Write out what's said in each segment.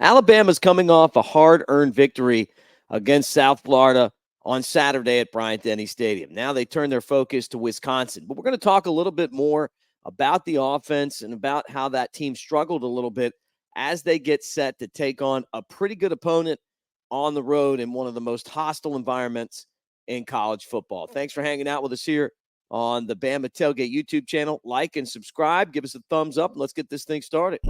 Alabama's coming off a hard-earned victory against South Florida on Saturday at Bryant-Denny Stadium. Now they turn their focus to Wisconsin. But we're going to talk a little bit more about the offense and about how that team struggled a little bit as they get set to take on a pretty good opponent on the road in one of the most hostile environments in college football. Thanks for hanging out with us here on the Bama Tailgate YouTube channel. Like and subscribe. Give us a thumbs up, and let's get this thing started.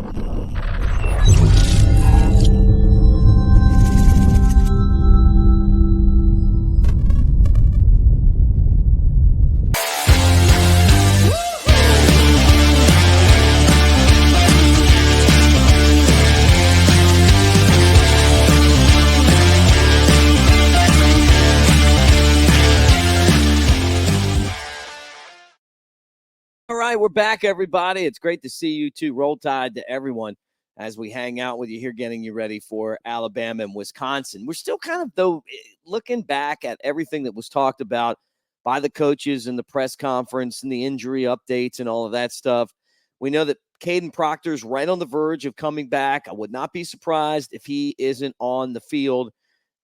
All right, we're back, everybody. It's great to see you too. Roll Tide to everyone as we hang out with you here, getting you ready for Alabama and Wisconsin. We're still kind of, though, looking back at everything that was talked about by the coaches in the press conference and the injury updates and all of that stuff. We know that Caden Proctor's right on the verge of coming back. I would not be surprised if he isn't on the field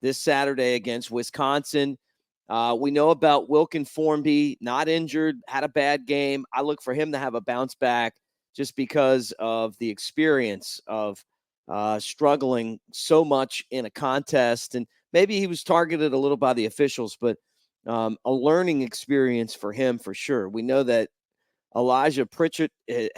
this Saturday against Wisconsin. We know about Wilkin Formby, not injured, had a bad game. I look for him to have a bounce back just because of the experience of struggling so much in a contest. And maybe he was targeted a little by the officials, but a learning experience for him for sure. We know that Elijah Pritchett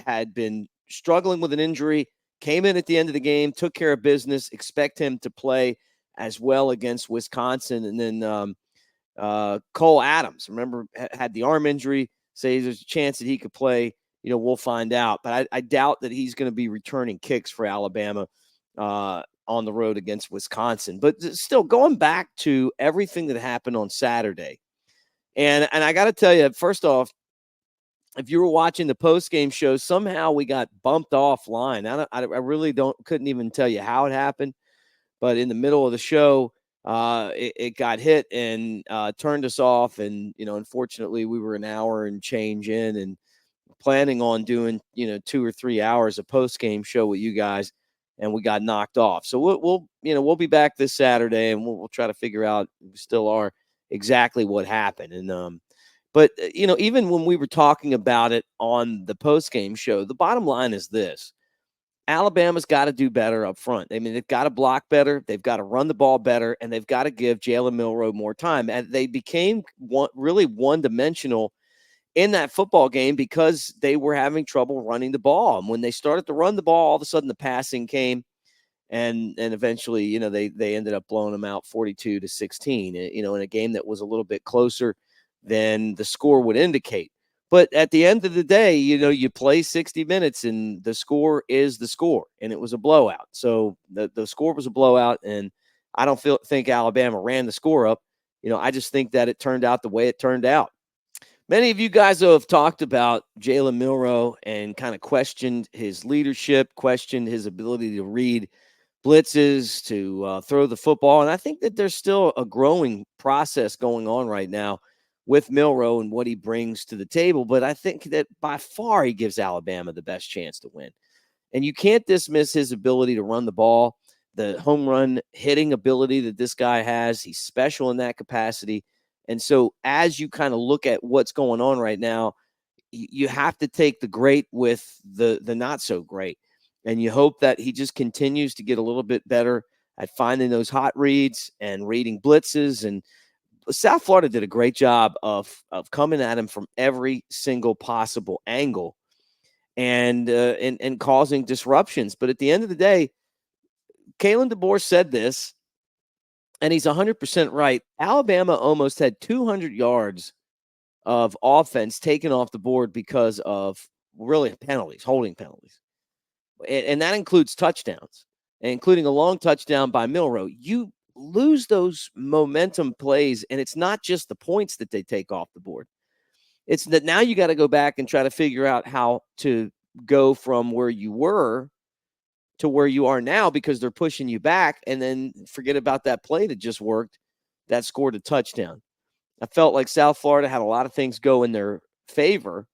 had been struggling with an injury, came in at the end of the game, took care of business. Expect him to play as well against Wisconsin. And then Cole Adams, remember, had the arm injury. Say there's a chance that he could play. We'll find out. But I doubt that he's going to be returning kicks for Alabama on the road against Wisconsin. But still, going back to everything that happened on Saturday, and I got to tell you, first off, if you were watching the post-game show, somehow we got bumped offline. I really couldn't even tell you how it happened. But in the middle of the show, it got hit and turned us off. And, unfortunately, we were an hour and change in and planning on doing, 2 or 3 hours of post-game show with you guys, and we got knocked off. So we'll be back this Saturday, and we'll try to figure out, we still are, exactly what happened. And but even when we were talking about it on the post-game show, the bottom line is this. Alabama's got to do better up front. I mean, they've got to block better. They've got to run the ball better, and they've got to give Jalen Milroe more time. And they became really one-dimensional in that football game because they were having trouble running the ball. And when they started to run the ball, all of a sudden the passing came, and eventually, they ended up blowing them out 42-16. In a game that was a little bit closer than the score would indicate. But at the end of the day, you play 60 minutes and the score is the score, and it was a blowout. So the score was a blowout, and I don't think Alabama ran the score up. I just think that it turned out the way it turned out. Many of you guys, though, have talked about Jalen Milroe and kind of questioned his leadership, questioned his ability to read blitzes, to throw the football. And I think that there's still a growing process going on right now with Milroe and what he brings to the table. But I think that by far he gives Alabama the best chance to win. And you can't dismiss his ability to run the ball, the home run hitting ability that this guy has. He's special in that capacity. And so as you kind of look at what's going on right now, you have to take the great with the not so great. And you hope that he just continues to get a little bit better at finding those hot reads and reading blitzes. And South Florida did a great job of coming at him from every single possible angle and causing disruptions. But at the end of the day, Kalen DeBoer said this, and he's 100% right. Alabama almost had 200 yards of offense taken off the board because of really penalties, holding penalties. And that includes touchdowns, including a long touchdown by Milroe. You lose those momentum plays, and it's not just the points that they take off the board. It's that now you got to go back and try to figure out how to go from where you were to where you are now because they're pushing you back, and then forget about that play that just worked that scored a touchdown. I felt like South Florida had a lot of things go in their favor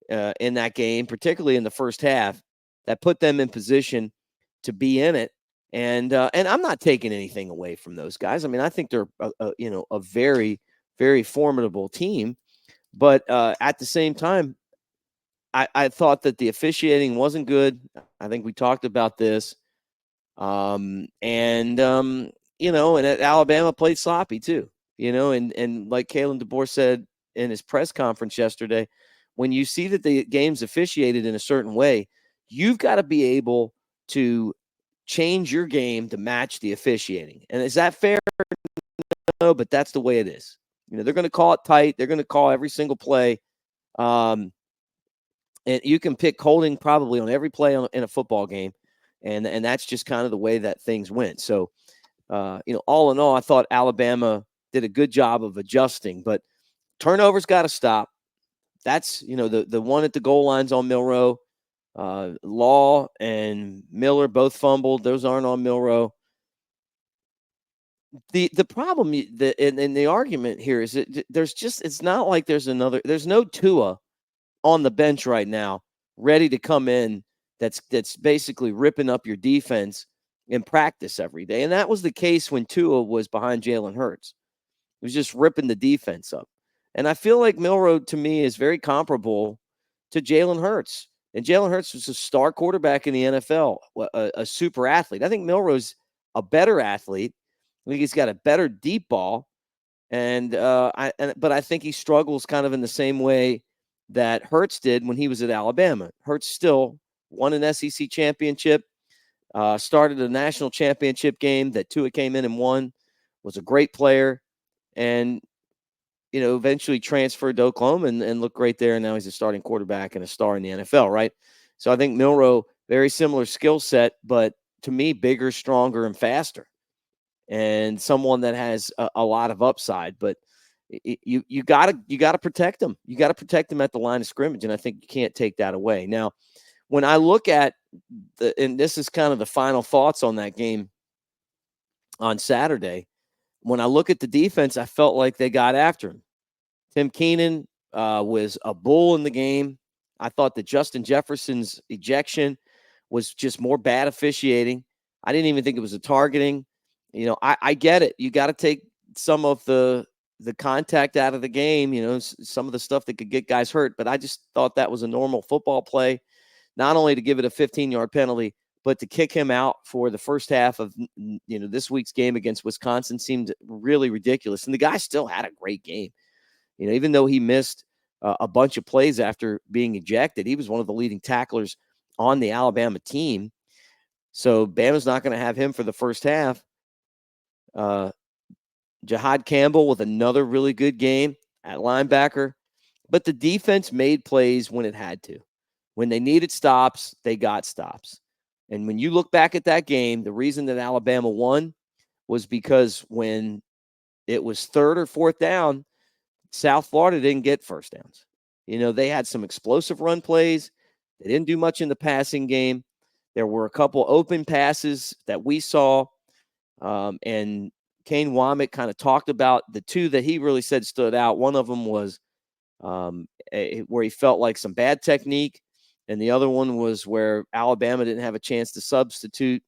in that game, particularly in the first half, that put them in position to be in it And I'm not taking anything away from those guys. I mean, I think they're a very, very formidable team. But at the same time, I thought that the officiating wasn't good. I think we talked about this. And at Alabama played sloppy too, and like Kalen DeBoer said in his press conference yesterday, when you see that the game's officiated in a certain way, you've got to be able to change your game to match the officiating. And is that fair? No, but that's the way it is. They're going to call it tight. They're going to call every single play. And you can pick holding probably on every play in a football game. And that's just kind of the way that things went. So, all in all, I thought Alabama did a good job of adjusting, but turnovers got to stop. That's, the one at the goal lines on Milroe. Law and Miller both fumbled. Those aren't on Milroe. The problem in the argument here is that it's not like there's no Tua on the bench right now ready to come in that's basically ripping up your defense in practice every day. And that was the case when Tua was behind Jalen Hurts. He was just ripping the defense up. And I feel like Milroe, to me, is very comparable to Jalen Hurts. And Jalen Hurts was a star quarterback in the NFL, a super athlete. I think Milroe's a better athlete. I think he's got a better deep ball. But I think he struggles kind of in the same way that Hurts did when he was at Alabama. Hurts still won an SEC championship, started a national championship game that Tua came in and won, was a great player, and eventually transferred to Oklahoma and looked great there. And now he's a starting quarterback and a star in the NFL, right? So I think Milroe, very similar skill set, but to me, bigger, stronger, and faster, and someone that has a lot of upside. But you gotta protect him. You got to protect him at the line of scrimmage, and I think you can't take that away. Now, when I look at and this is kind of the final thoughts on that game on Saturday. When I look at the defense, I felt like they got after him. Tim Keenan was a bull in the game. I thought that Justin Jefferson's ejection was just more bad officiating. I didn't even think it was a targeting. I get it. You got to take some of the contact out of the game, some of the stuff that could get guys hurt. But I just thought that was a normal football play, not only to give it a 15-yard penalty, but to kick him out for the first half of, this week's game against Wisconsin seemed really ridiculous. And the guy still had a great game. Even though he missed a bunch of plays after being ejected, he was one of the leading tacklers on the Alabama team. So Bama's not going to have him for the first half. Jahad Campbell with another really good game at linebacker. But the defense made plays when it had to. When they needed stops, they got stops. And when you look back at that game, the reason that Alabama won was because when it was third or fourth down, South Florida didn't get first downs. They had some explosive run plays. They didn't do much in the passing game. There were a couple open passes that we saw. And Kane Womack kind of talked about the two that he really said stood out. One of them was where he felt like some bad technique. And the other one was where Alabama didn't have a chance to substitute.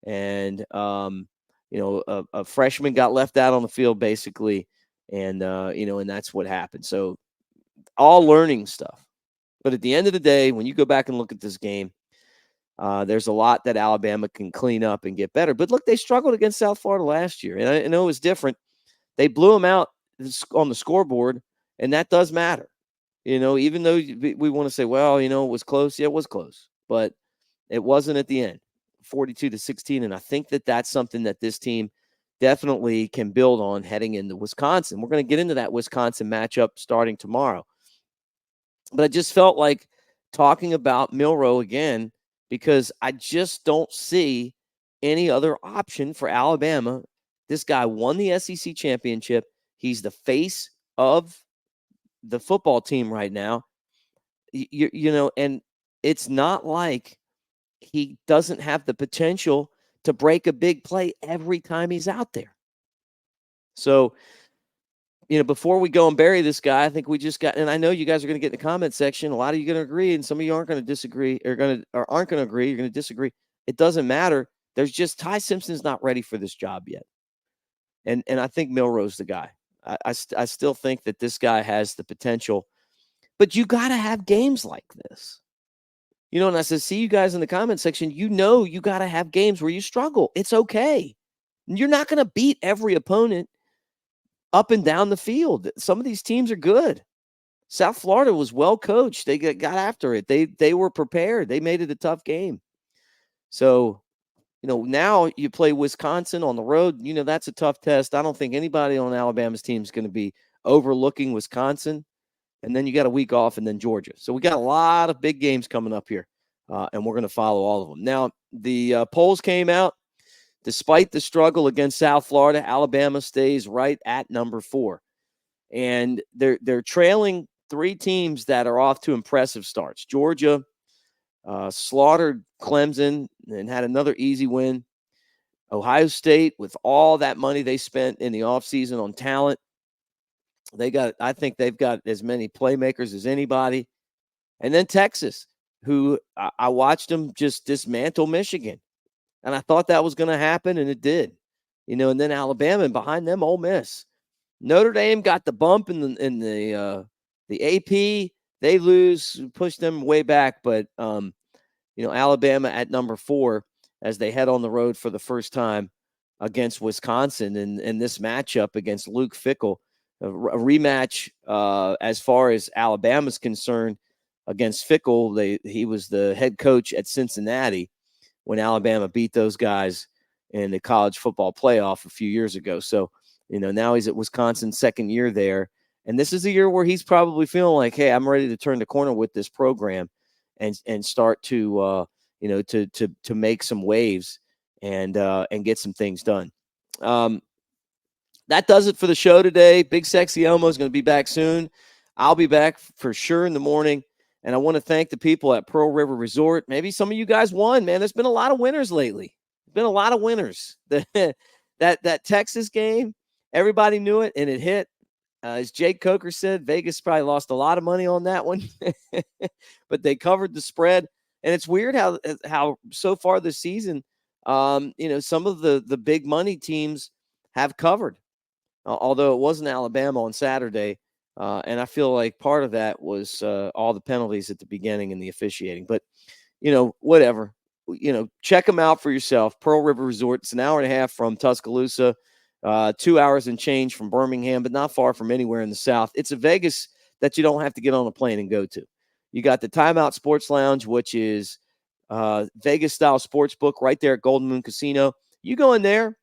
And, a freshman got left out on the field basically. And, and that's what happened. So all learning stuff. But at the end of the day, when you go back and look at this game, there's a lot that Alabama can clean up and get better. But look, they struggled against South Florida last year. And I know it was different. They blew them out on the scoreboard, and that does matter. Even though we want to say, well, it was close. Yeah, it was close. But it wasn't at the end, 42-16. And I think that that's something that this team definitely can build on heading into Wisconsin. We're going to get into that Wisconsin matchup starting tomorrow. But I just felt like talking about Milroe again, because I just don't see any other option for Alabama. This guy won the SEC championship. He's the face of the football team right now. And it's not like he doesn't have the potential to break a big play every time he's out there. So, before we go and bury this guy, I think we just got, and I know you guys are going to get in the comment section. A lot of you are going to agree, and some of you aren't going to disagree, or aren't going to agree. You're going to disagree. It doesn't matter. There's just Ty Simpson's not ready for this job yet. And I think Milroe's the guy. I still think that this guy has the potential. But you got to have games like this. And I said, see you guys in the comment section, you got to have games where you struggle. It's okay. You're not going to beat every opponent up and down the field. Some of these teams are good. South Florida was well coached. They got after it. They were prepared. They made it a tough game. So, now you play Wisconsin on the road. That's a tough test. I don't think anybody on Alabama's team is going to be overlooking Wisconsin. And then you got a week off and then Georgia. So we got a lot of big games coming up here, and we're going to follow all of them. Now, the polls came out. Despite the struggle against South Florida, Alabama stays right at number 4. And they're trailing 3 teams that are off to impressive starts. Georgia slaughtered Clemson and had another easy win. Ohio State, with all that money they spent in the offseason on talent, I think they've got as many playmakers as anybody. And then Texas, who I watched them just dismantle Michigan. And I thought that was going to happen, and it did. And then Alabama, and behind them, Ole Miss. Notre Dame got the bump in the AP. They lose, push them way back. But, Alabama at number 4 as they head on the road for the first time against Wisconsin. And this matchup against Luke Fickell, a rematch as far as Alabama's concerned against Fickell. He was the head coach at Cincinnati when Alabama beat those guys in the college football playoff a few years ago. So, now he's at Wisconsin, second year there. And this is a year where he's probably feeling like, hey, I'm ready to turn the corner with this program and start to make some waves and get some things done. That does it for the show today. Big Sexy Elmo is going to be back soon. I'll be back for sure in the morning. And I want to thank the people at Pearl River Resort. Maybe some of you guys won, man. There's been a lot of winners lately. There's been a lot of winners. That Texas game, everybody knew it, and it hit. As Jake Coker said, Vegas probably lost a lot of money on that one. But they covered the spread. And it's weird how so far this season, some of the big money teams have covered. Although it wasn't Alabama on Saturday. And I feel like part of that was all the penalties at the beginning and the officiating. But, whatever. Check them out for yourself. Pearl River Resort. It's an hour and a half from Tuscaloosa, 2 hours and change from Birmingham, but not far from anywhere in the South. It's a Vegas that you don't have to get on a plane and go to. You got the Timeout Sports Lounge, which is Vegas-style sports book right there at Golden Moon Casino. You go in there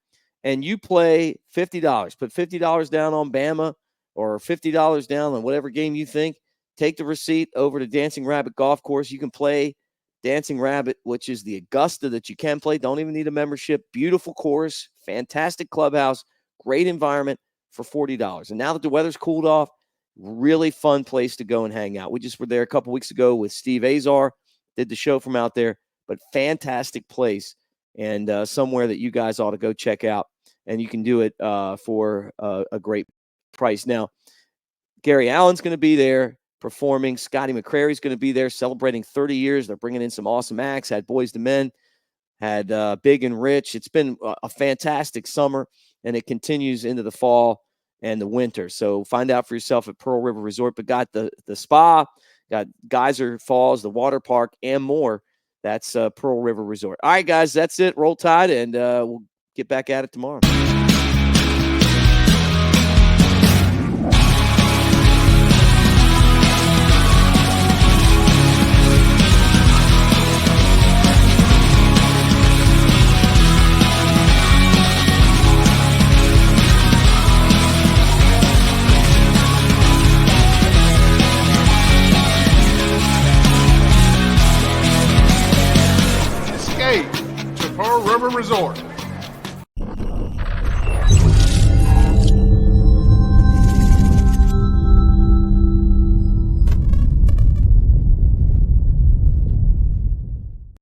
and you play $50. Put $50 down on Bama or $50 down on whatever game you think. Take the receipt over to Dancing Rabbit Golf Course. You can play Dancing Rabbit, which is the Augusta that you can play. Don't even need a membership. Beautiful course, fantastic clubhouse, great environment for $40. And now that the weather's cooled off, really fun place to go and hang out. We just were there a couple weeks ago with Steve Azar, did the show from out there, but fantastic place and somewhere that you guys ought to go check out. And you can do it for a great price. Now, Gary Allen's going to be there performing. Scotty McCrary's going to be there celebrating 30 years. They're bringing in some awesome acts. Had Boys to Men, had Big and Rich. It's been a fantastic summer, and it continues into the fall and the winter. So find out for yourself at Pearl River Resort. But got the spa, got Geyser Falls, the water park, and more. That's Pearl River Resort. All right, guys, that's it. Roll Tide, and we'll get back at it tomorrow. To Pearl River Resort.